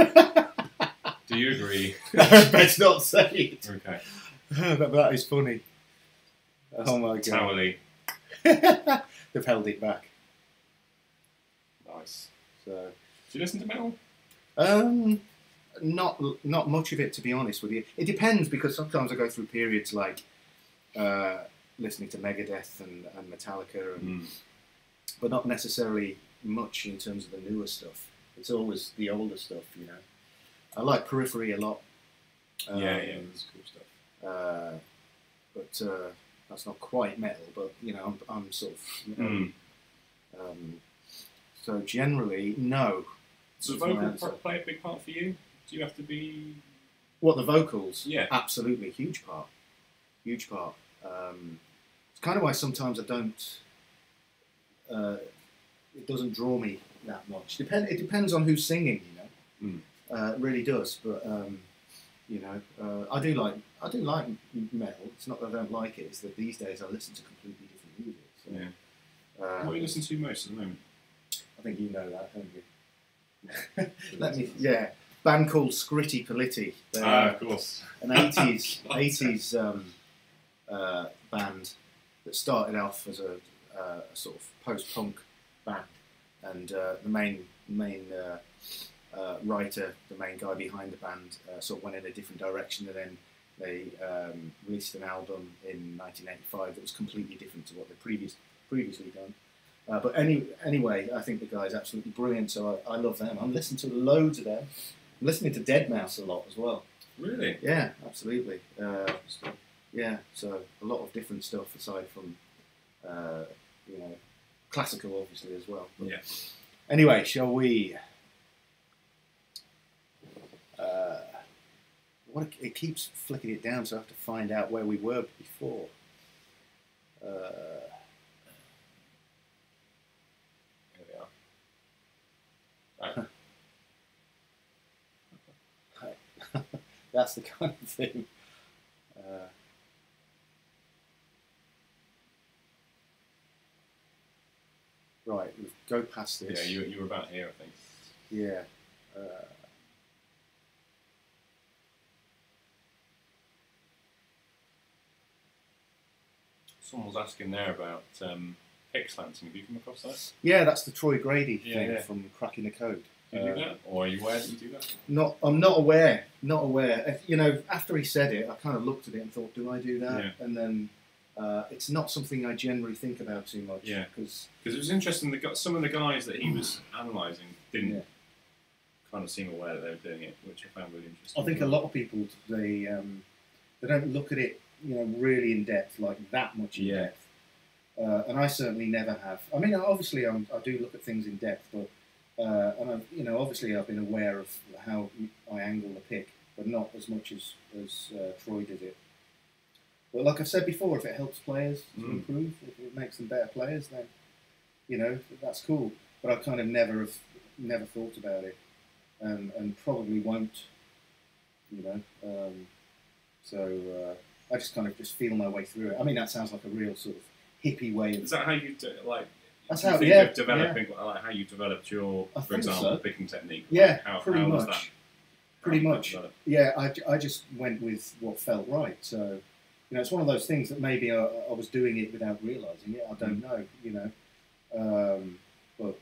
Do you agree? Best not say it. Okay. That is funny. Oh my god. Towerly. They've held it back. Nice. So. Do you listen to metal? Not much of it, to be honest with you. It depends, because sometimes I go through periods like listening to Megadeth and Metallica, but not necessarily much in terms of the newer stuff. It's always the older stuff, I like Periphery a lot. Yeah, that's cool stuff. But that's not quite metal. But I'm sort of. So generally, no. Does the vocal play a big part for you? Do you have to be... What, the vocals? Yeah. Absolutely, huge part. Huge part. It's kind of why sometimes I don't... it doesn't draw me that much. It depends on who's singing, It really does. But, I do like metal. It's not that I don't like it. It's that these days I listen to completely different music. So, yeah. What do you listen to most at the moment? I think you know that, don't you? Band called Scritti Politti. Of course. An 80s band that started off as a sort of post-punk band, and the main writer, the main guy behind the band, sort of went in a different direction, and then they released an album in 1985 that was completely different to what they'd previously done. But anyway, I think the guy's absolutely brilliant, so I love them. I'm listening to loads of them. I'm listening to Deadmau5 a lot as well. Really? Yeah, absolutely. Yeah, so a lot of different stuff aside from, classical obviously as well. But yeah. Anyway, shall we? It keeps flicking it down, so I have to find out where we were before. That's the kind of thing. Right, we'll go past this. Yeah, you were about here, I think. Yeah. Someone was asking there about pick slanting. Have you come across that? Yeah, that's the Troy Grady thing from Cracking the Code. Do you do that? Or are you aware that you do that? I'm not aware. Not aware. After he said it, I kind of looked at it and thought, do I do that? Yeah. And then it's not something I generally think about too much. Yeah. Because it was interesting. Some of the guys that he was analysing didn't kind of seem aware that they were doing it, which I found really interesting. I think a lot of people, they don't look at it, really in depth, like that much in depth. And I certainly never have. I mean, obviously, I do look at things in depth, but and obviously, I've been aware of how I angle the pick, but not as much as Troy did it. But like I've said before, if it helps players to improve, if it makes them better players, then that's cool. But I kind of never thought about it, and probably won't. So I just kind of feel my way through it. I mean, that sounds like a real sort of hippie way of. Is that how you do, like? That's how how, developing, like how you developed your, for example, picking technique. Yeah, how pretty was much. That? Pretty much. Yeah, I just went with what felt right. So, it's one of those things that maybe I was doing it without realising it. I don't know, but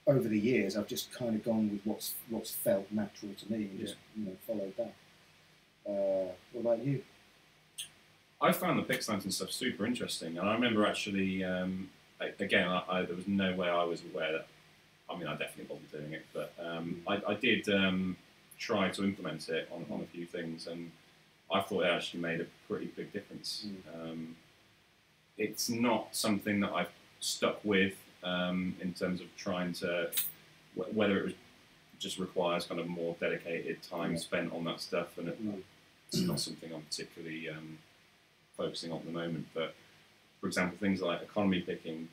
over the years, I've just kind of gone with what's felt natural to me and just followed that. What about you? I found the pick slanting stuff super interesting, and I remember actually, again, there was no way I was aware that. I mean, I definitely wasn't doing it, but I did try to implement it on a few things, and I thought it actually made a pretty big difference. it's not something that I've stuck with in terms of trying to, whether it was just requires kind of more dedicated time spent on that stuff, and it's not something I'm particularly focusing on at the moment. But for example, things like economy picking.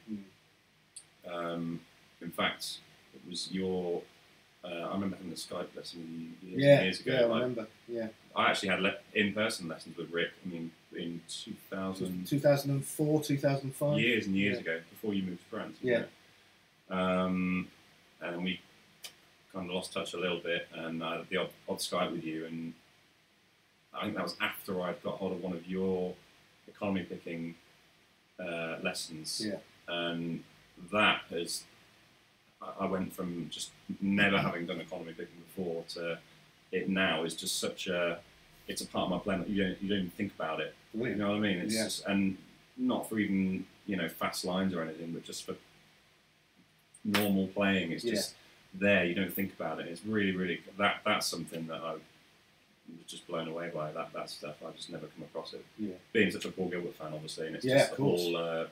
In fact, it was your. I remember having a Skype lesson years ago. Yeah, I remember. Yeah, I actually had in-person lessons with Rick. I mean, in 2004, 2005. Years and years ago, before you moved to France. Yeah. And we kind of lost touch a little bit, and I had the odd Skype with you, and I think that was after I'd got hold of one of your economy picking lessons. Yeah. And that has, I went from just never having done economy picking before to it now is just it's a part of my plan that you don't even think about it. Really? You know what I mean? It's just, and not for even, fast lines or anything, but just for normal playing. It's just there. You don't think about it. It's really, really, that's something that I was just blown away by, that stuff. I just never come across it. Yeah. Being such a Paul Gilbert fan, obviously, and it's just all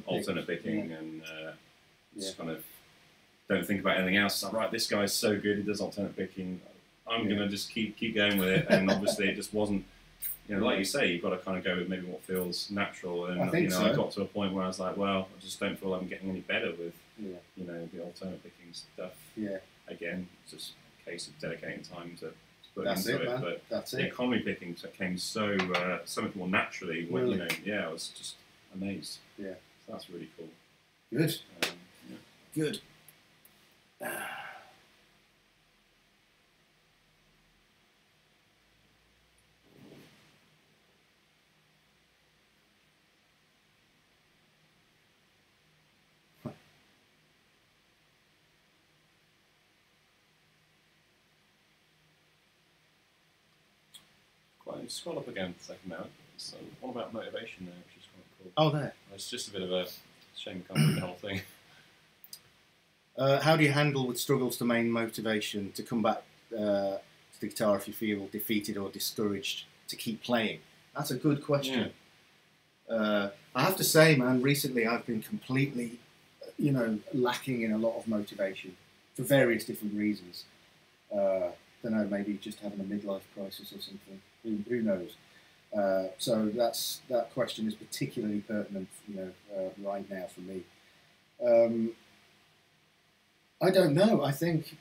alternate picking and just kind of don't think about anything else. It's like, right, this guy's so good, he does alternate picking. I'm going to just keep going with it. And obviously it just wasn't, like you say, you've got to kind of go with maybe what feels natural. And, I got to a point where I was like, well, I just don't feel like I'm getting any better with, the alternate picking stuff. Yeah. Again, it's just a case of dedicating time to put into it. But the economy picking came so much more naturally when, Really? I was just amazed. Yeah. So that's really cool. Good. Good. Scroll up again for a second now. So, what about motivation there, which is quite cool? Oh, there. It's just a bit of a shame we can't read the whole thing. How do you handle with struggles to main motivation to come back to the guitar if you feel defeated or discouraged to keep playing? That's a good question. Yeah. I have to say, man, recently I've been completely, lacking in a lot of motivation for various different reasons. Don't know, maybe just having a midlife crisis or something. Who knows? So that question is particularly pertinent, right now for me. I don't know. I think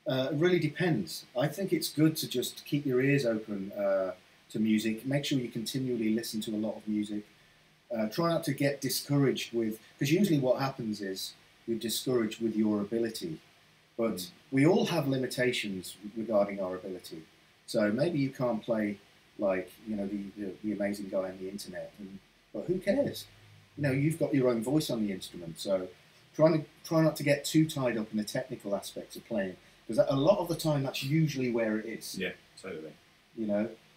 it really depends. I think it's good to just keep your ears open to music. Make sure you continually listen to a lot of music. Try not to get discouraged with, because usually what happens is you're discouraged with your ability. But we all have limitations regarding our ability. So maybe you can't play like, the amazing guy on the internet, but who cares? You've got your own voice on the instrument. So try not to get too tied up in the technical aspects of playing, because a lot of the time that's usually where it is. Yeah, totally.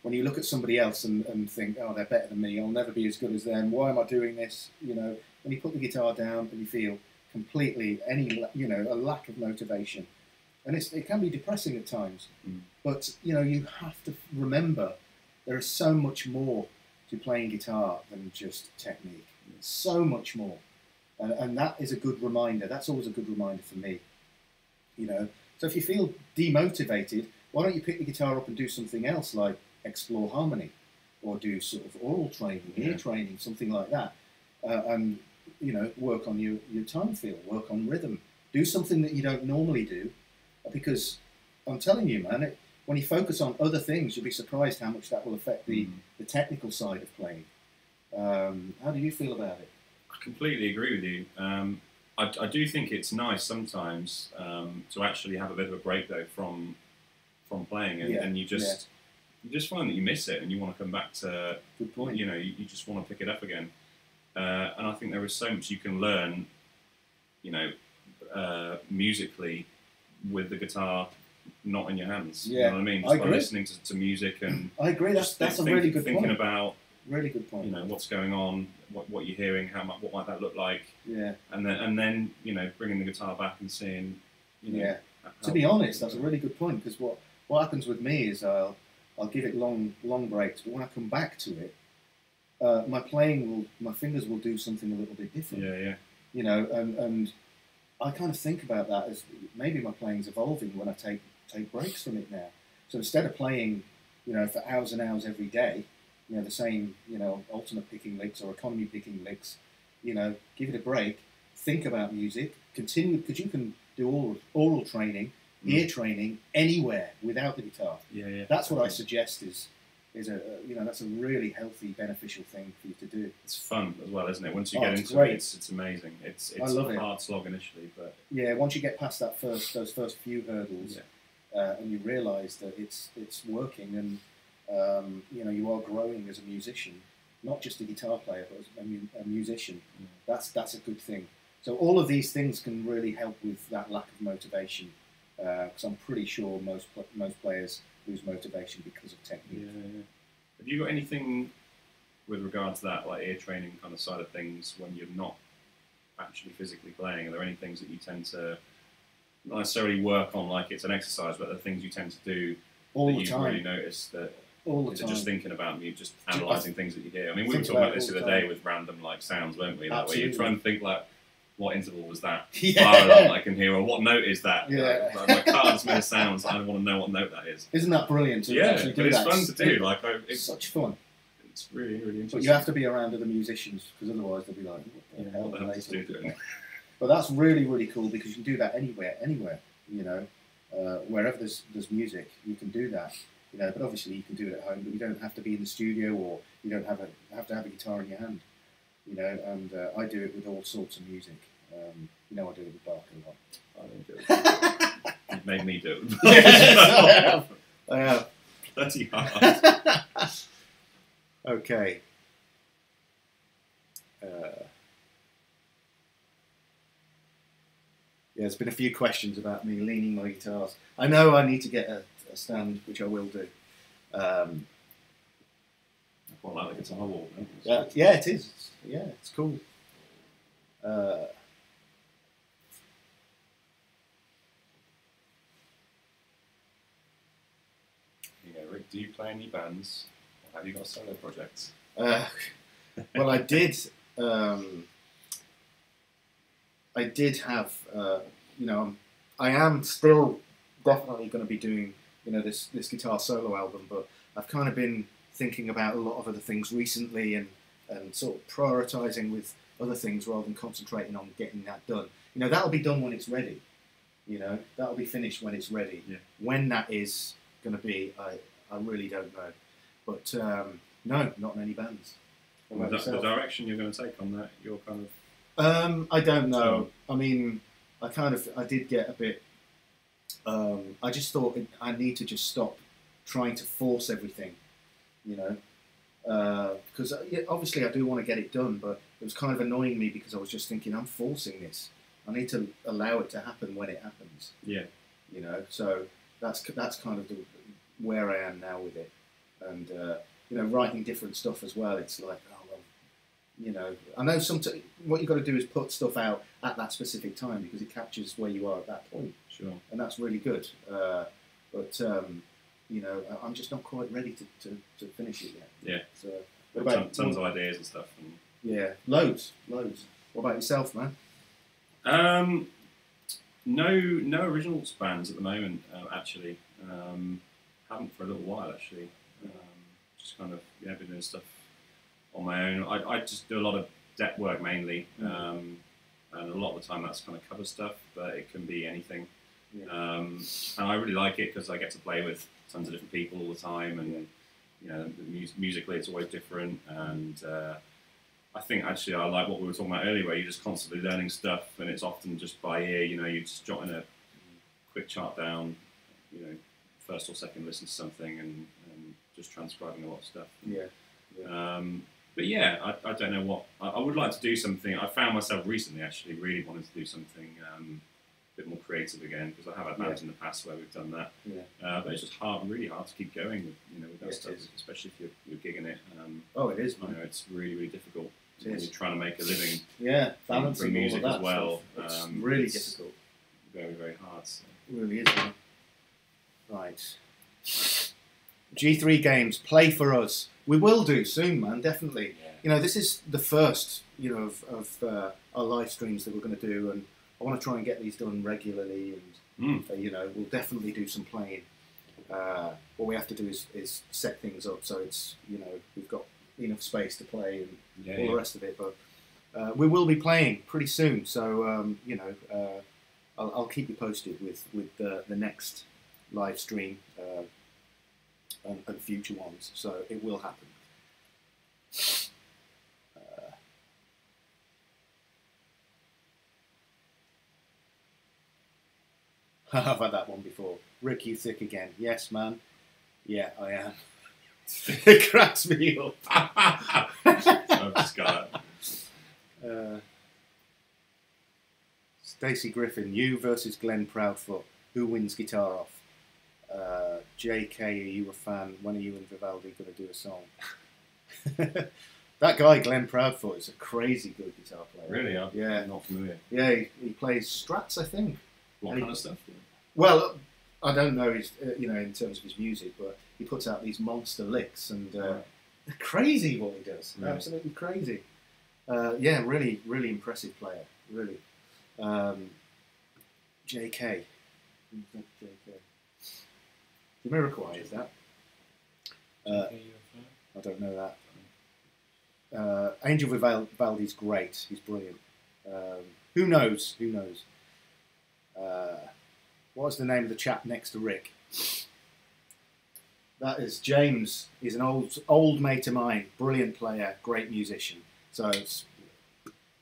When you look at somebody else and think, oh, they're better than me, I'll never be as good as them, why am I doing this? When you put the guitar down and you feel completely a lack of motivation, and it can be depressing at times. But you have to remember there is so much more to playing guitar than just technique. So much more, and that is a good reminder. That's always a good reminder for me. So if you feel demotivated, why don't you pick the guitar up and do something else, like explore harmony, or do sort of oral training, ear training, something like that, and work on your tone feel, work on rhythm, do something that you don't normally do, because I'm telling you, man, when you focus on other things, you'll be surprised how much that will affect the technical side of playing. How do you feel about it? I completely agree with you. I do think it's nice sometimes to actually have a bit of a break though from playing, and you just find that you miss it and you want to come back to. Good point. You just want to pick it up again, and I think there is so much you can learn, musically with the guitar not in your hands. Yeah, you know what I mean? Just by listening to music and I agree. That's a really good point. Thinking about really good point. What's going on, what you're hearing, what might that look like. Yeah. And then bringing the guitar back and seeing. To be honest, that's a really good point, because what happens with me is I'll give it long breaks, but when I come back to it, my fingers will do something a little bit different. Yeah, yeah. You know, and I kind of think about that as maybe my playing's evolving when I take breaks from it now. So instead of playing, you know, for hours and hours every day, you know, the same, you know, alternate picking licks or economy picking licks, you know, give it a break, think about music, continue, because you can do oral training, ear training anywhere without the guitar. Yeah, yeah. That's what I suggest is a you know, that's a really healthy, beneficial thing for you to do. It's fun as well, isn't it? Once you get into great. it's amazing. It's I love a it. hard slog initially, but Yeah, once you get past those first few hurdles, and you realise that it's working, and you know, you are growing as a musician, not just a guitar player, but as a musician. That's a good thing. So all of these things can really help with that lack of motivation, because I'm pretty sure most players lose motivation because of technique. Yeah. Have you got anything with regard to that, like ear training kind of side of things, when you're not actually physically playing? Are there any things that you tend to not necessarily work on like it's an exercise, but the things you tend to do All that the you've time. really noticed that All the is time. it just thinking about you, just analysing things that you hear? I mean, we were Think talking about about this it the all other the day time. with random like sounds, weren't we? Like, where Absolutely. you try and think like, what interval was that? Yeah. Far enough I can hear, or what note is that? Yeah. Like, my cards made sounds. I want to know what note that is. Isn't that brilliant to Yeah, actually do but it's that? fun to do. Like, It's such fun. it's really, really interesting. But you have to be around other musicians, because otherwise they'll be like, what the hell what the are hell they is this dude talking doing? about? But that's really, really cool, because you can do that anywhere, you know. Wherever there's music, you can do that. You know, but obviously you can do it at home, but you don't have to be in the studio, or you don't have to have a guitar in your hand. You know, and I do it with all sorts of music. You know, I do it with Bach a lot. I don't do it. You've made me do it. Yes, I have. Bloody hard. Okay. Yeah, there's been a few questions about me leaning my guitars. I know I need to get a stand, which I will do. I quite like the guitar wall. Yeah, it is. Yeah, it's cool. Yeah, Rick, do you play any bands? Or have you got solo projects? Well, I did. I did have. You know, I am still definitely going to be doing, you know, this guitar solo album, but I've kind of been thinking about a lot of other things recently, and sort of prioritising with other things rather than concentrating on getting that done. You know, that'll be done when it's ready. You know, that'll be finished when it's ready. Yeah. When that is going to be, I really don't know. But no, not in any bands. What about The yourself? direction you're going to take on that, you're kind of... I don't know. I mean, I did get a bit. I just thought I need to just stop trying to force everything, you know, because obviously I do want to get it done, but it was kind of annoying me because I was just thinking, I'm forcing this. I need to allow it to happen when it happens. Yeah. You know, so that's kind of where I am now with it, and you know, writing different stuff as well. It's like, oh well, you know, I know what you've got to do is put stuff out at that specific time, because it captures where you are at that point. Sure. And that's really good. But you know, I'm just not quite ready to finish it yet. Yeah. So, what about, tons of ideas and stuff. And... Yeah, loads. What about yourself, man? No originals bands at the moment. Actually, haven't for a little while. Actually, just kind of been doing stuff on my own. I just do a lot of deck work mainly, and a lot of the time that's kind of cover stuff, but it can be anything. Yeah. And I really like it because I get to play with tons of different people all the time, and you know, musically it's always different. And I think actually I like what we were talking about earlier, where you're just constantly learning stuff, and it's often just by ear. You know, you're just jotting a quick chart down, you know, first or second listen to something, and just transcribing a lot of stuff. Yeah. But yeah, I don't know what I would like to do. Something I found myself recently actually really wanting to do something a bit more creative again, because I have had bands in the past where we've done that. Yeah. But it's just really hard to keep going with, you know, with that stuff, especially if you're gigging it. Oh, it is, man. You know, it's really difficult when you're trying to make a living. Yeah, balancing music all of that as well. It's really difficult. Very hard. So. It really is, man. Right. G3 Games, play for us. We will do soon, man, definitely. Yeah. you know, this is the first, you know, of our live streams that we're going to do, and I want to try and get these done regularly, and you know, we'll definitely do some playing. What we have to do is set things up so it's, you know, we've got enough space to play and all the rest of it. But we will be playing pretty soon, so you know, I'll keep you posted with the next live stream and future ones. So it will happen. I've had that one before. Rick, you thick again? Yes, man. Yeah, I am. It cracks me up. I've just got it. Stacey Griffin, you versus Glenn Proudfoot. Who wins guitar off? JK, are you a fan? When are you and Vivaldi going to do a song? That guy, Glenn Proudfoot, is a crazy good guitar player. Really? I'm not familiar. Yeah, he plays Strats, I think. What kind of stuff? Well, I don't know his, you know, in terms of his music, but he puts out these monster licks, and they're crazy what he does. Really? Absolutely crazy. Yeah, really, really impressive player. Really. JK. JK. Jamiroquai, is that? I don't know that. Angel Vivaldi's great. He's brilliant. Who knows? Who knows? What's the name of the chap next to Rick? That is James. He's an old mate of mine. Brilliant player, great musician. So it's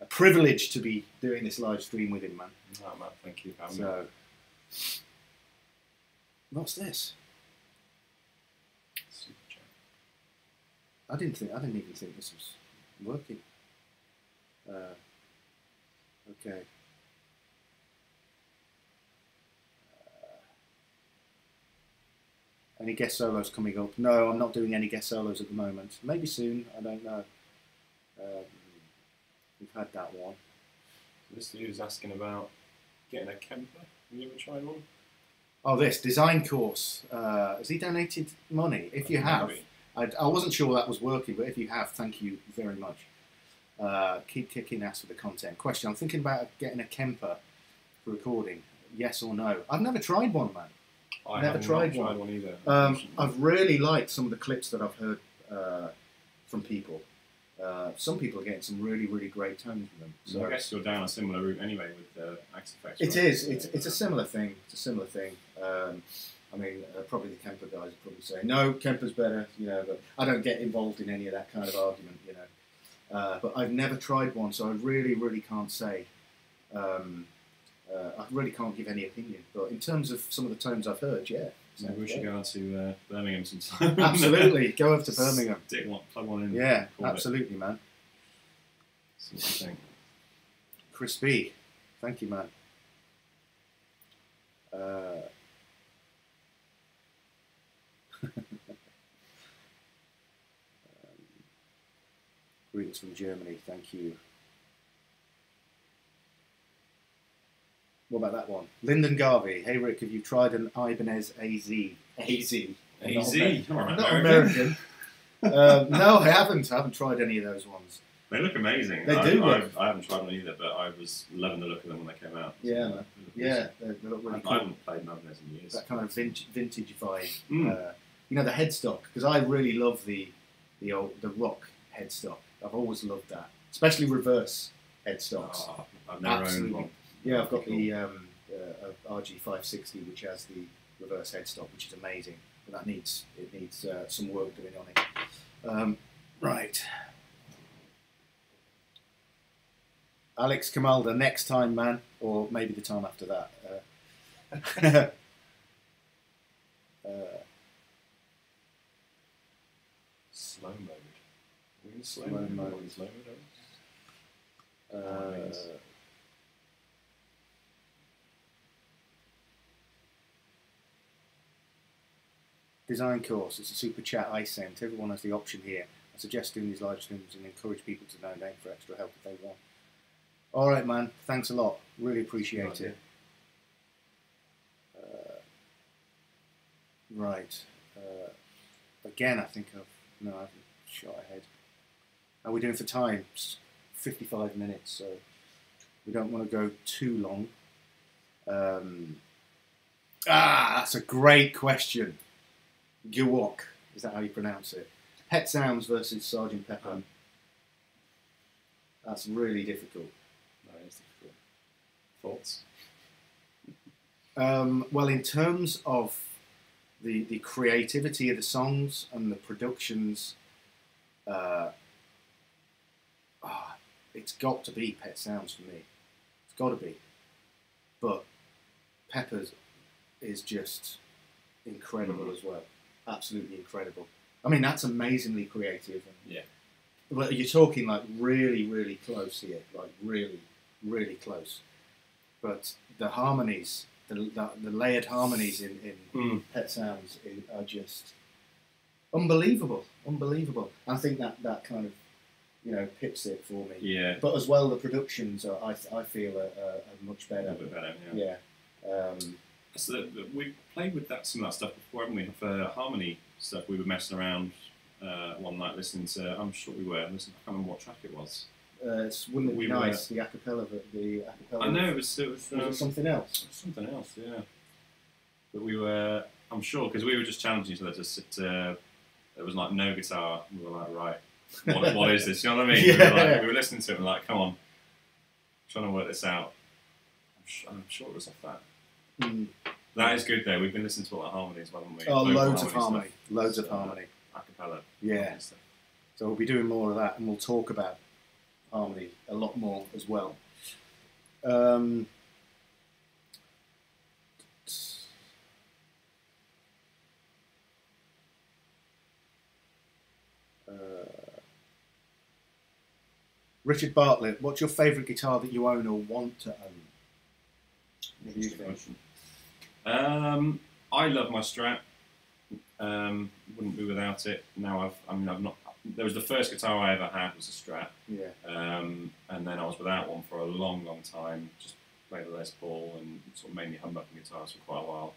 a privilege to be doing this live stream with him, man. Oh, man, thank you. So, what's this? Super chat. I didn't even think this was working. Okay. Any guest solos coming up? No, I'm not doing any guest solos at the moment. Maybe soon. I don't know. We've had that one. This dude's asking about getting a Kemper. Have you ever tried one? Oh, this design course. Has he donated money? If you have, I wasn't sure that was working, but if you have, thank you very much. Keep kicking ass with the content. Question: I'm thinking about getting a Kemper for recording. Yes or no? I've never tried one, man. I never tried one either. I've really liked some of the clips that I've heard from people. Some people are getting some really, really great tones from them. So I guess you're down a similar route anyway with the Axe Effects. It is. It's a similar thing. It's a similar thing. I mean, probably the Kemper guys would probably say, no, Kemper's better, you know, but I don't get involved in any of that kind of argument, you know. But I've never tried one, so I really, really can't say. I really can't give any opinion. But in terms of some of the tones I've heard, yeah. Maybe we should go out to Birmingham sometime. Absolutely, go over to Birmingham. Plug one in. Yeah, absolutely, man. See what you think. Chris B, thank you, man. Greetings from Germany, thank you. What about that one? Lyndon Garvey. Hey Rick, have you tried an Ibanez AZ? AZ. AZ? Not American. No, I haven't. I haven't tried any of those ones. They look amazing. They do look. I haven't tried one either, but I was loving the look of them when they came out. Yeah, man. Yeah, they look really cool. I haven't played an Ibanez in years. That kind of vintage vibe. You know, the headstock, because I really love the rock headstock. I've always loved that, especially reverse headstocks. Oh, I've never owned one. Yeah, I've got the RG560, which has the reverse headstock, which is amazing. But it needs some work doing on it. Right. Alex Camalda, next time, man, or maybe the time after that. Slow mode. Are we in slow mode? Slow mode. Design course. It's a super chat I sent. Everyone has the option here. I suggest doing these live streams and encourage people to donate for extra help if they want. All right, man. Thanks a lot. Really appreciate it. Right. Again, I think I haven't shot ahead. How are we doing for time? 55 minutes, so we don't want to go too long. That's a great question. Gewok, is that how you pronounce it? Pet Sounds versus Sergeant Pepper. That's really difficult. That is difficult. Thoughts? Well, in terms of the creativity of the songs and the productions, it's got to be Pet Sounds for me. It's got to be. But Pepper's is just incredible as well. Absolutely incredible. I mean, that's amazingly creative. Yeah. But you're talking like really, really close here. Like really, really close. But the harmonies, the layered harmonies in Pet Sounds are just unbelievable. Unbelievable. I think that kind of, pips it for me. Yeah. But as well, the productions I feel are much better. A little bit better, yeah. So we played with some of that stuff before, haven't we? For harmony stuff, we were messing around one night listening to. I'm sure we were listening. I can't remember what track it was. Wouldn't it be nice? The acapella. I know it was something else. Something else, yeah. But we were. I'm sure because we were just challenging each other to sit. There was like no guitar. We were like, right, what is this? You know what I mean? Yeah. We were listening to it and like, come on, trying to work this out. I'm sure it was off that. That is good though. We've been listening to all that harmony as well, haven't we? Oh, loads of harmony. Loads of harmony. Acapella. Yeah. So we'll be doing more of that, and we'll talk about harmony a lot more as well. Richard Bartlett, what's your favourite guitar that you own or want to own? What do you think? I love my Strat. Wouldn't be without it. Now I've not. There was the first guitar I ever had was a Strat. Yeah. And then I was without one for a long, long time. Just played the Les Paul and sort of mainly humbucking guitars for quite a while.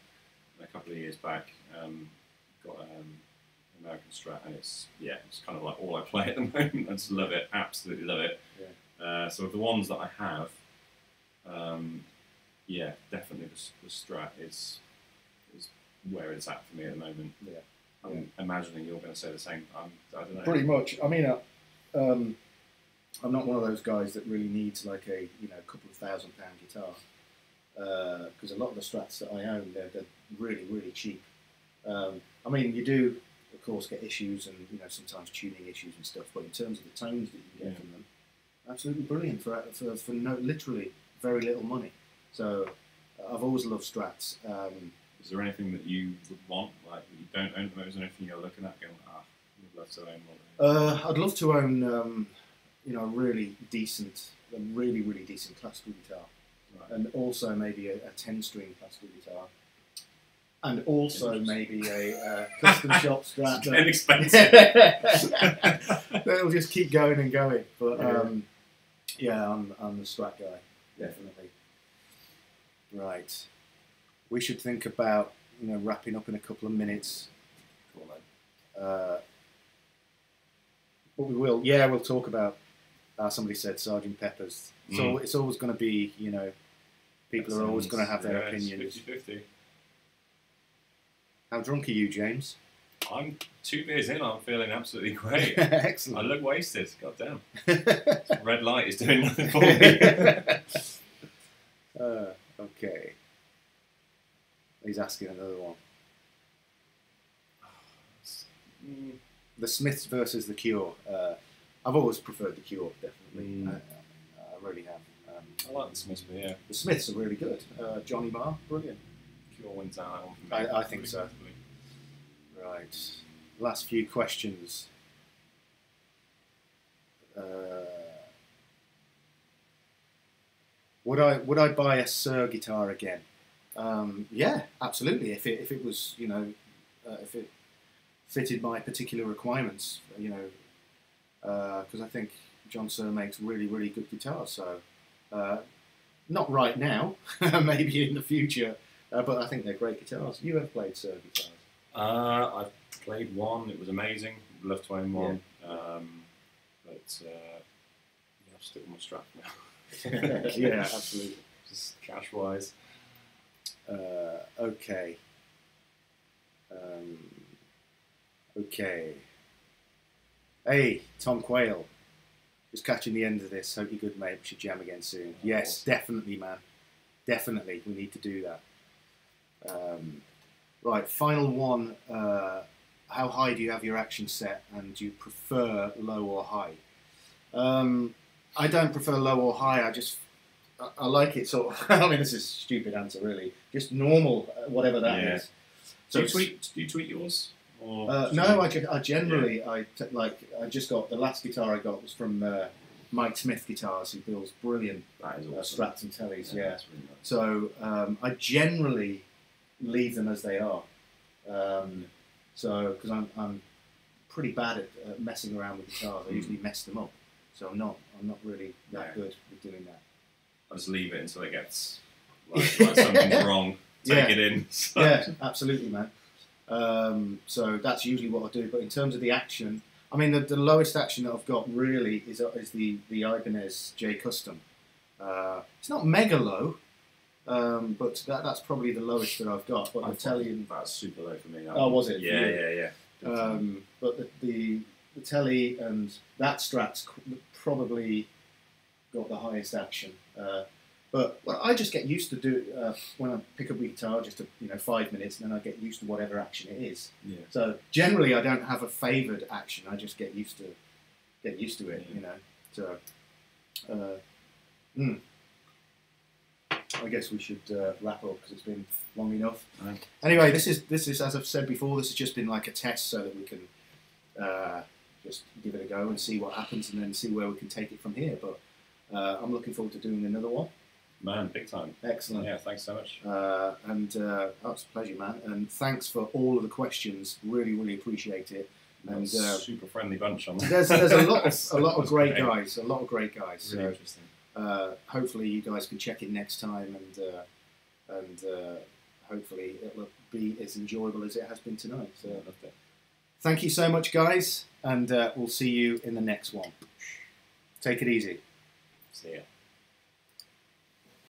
And a couple of years back, got an American Strat, and it's kind of like all I play at the moment. I just love it, absolutely love it. Yeah. So the ones that I have, definitely the Strat is where it's at for me at the moment. Yeah. I'm imagining you're going to say the same. I don't know. Pretty much. I mean, I'm not one of those guys that really needs like a couple of £1,000 guitar, because a lot of the Strats that I own, they're really, really cheap. I mean, you do of course get issues and sometimes tuning issues and stuff, but in terms of the tones that you can get from them, absolutely brilliant for literally very little money. So I've always loved Strats. Is there anything that you would want, like that you don't own at the moment? Is there anything you're looking at going, I'd love to own one? I'd love to own, a really, really decent classical guitar, right. And also maybe a 10-string classical guitar, and also maybe a custom shop Strat. Inexpensive. They'll just keep going and going. But I'm the Strat guy, definitely. Right. We should think about wrapping up in a couple of minutes. But we will. Yeah, we'll talk about. Somebody said Sergeant Pepper's. So it's always going to be. People are always going to have their opinions. 50-50. How drunk are you, James? I'm 2 beers in. I'm feeling absolutely great. Excellent. I look wasted. God damn. Red light is doing nothing for me. Okay. He's asking another one. The Smiths versus the Cure. I've always preferred the Cure, definitely. I really have. I like the Smiths, but yeah. The Smiths are really good. Johnny Marr, brilliant. Cure wins out that one for me. I think so. Right. Last few questions. Would I buy a Sir guitar again? Yeah, absolutely. If it was, if it fitted my particular requirements, because I think John Sir makes really, really good guitars. So, not right now, maybe in the future, but I think they're great guitars. You have played Sir guitars? I've played one. It was amazing. Love to own one. But I'll stick with my strap now. Yeah, absolutely. Just cash wise. Okay. Okay. Hey, Tom Quayle. Just catching the end of this. Hope you're good, mate. We should jam again soon. Yes, Awesome. definitely, man. Definitely. We need to do that. Right, final one. How high do you have your action set, and do you prefer low or high? I don't prefer low or high. I like it sort of. I mean, this is a stupid answer, really. Just normal, whatever that is. So do you tweet yours? Or no, I generally I just got the last guitar I got was from Mike Smith Guitars, who builds brilliant that is awesome. Strats and Tellies. Yeah. That's really nice. So I generally leave them as they are. So because I'm pretty bad at messing around with guitars, I usually mess them up. So I'm not really that good with doing that. I just leave it until it gets like something's wrong. Take it in. So. Yeah, absolutely, man. So that's usually what I do. But in terms of the action, I mean, the lowest action that I've got really is the Ibanez J Custom. It's not mega low, but that's probably the lowest that I've got. But that's super low for me. Oh, was it? Yeah. But the Telly and that Strat's probably got the highest action. But I just get used to do when I pick up a guitar, just 5 minutes, and then I get used to whatever action it is. Yeah. So generally, I don't have a favoured action. I just get used to it. Yeah. So I guess we should wrap up because it's been long enough. Right. Anyway, this is as I've said before. This has just been like a test so that we can just give it a go and see what happens, and then see where we can take it from here. But I'm looking forward to doing another one. Man, big time. Excellent. Yeah, thanks so much. It's a pleasure, man. And thanks for all of the questions. Really, really appreciate it. And super friendly bunch on that. There's a lot of great guys. A lot of great guys. Really so, interesting. Hopefully, you guys can check it next time, and hopefully it will be as enjoyable as it has been tonight. So, I loved it. Thank you so much, guys, and we'll see you in the next one. Take it easy. See ya.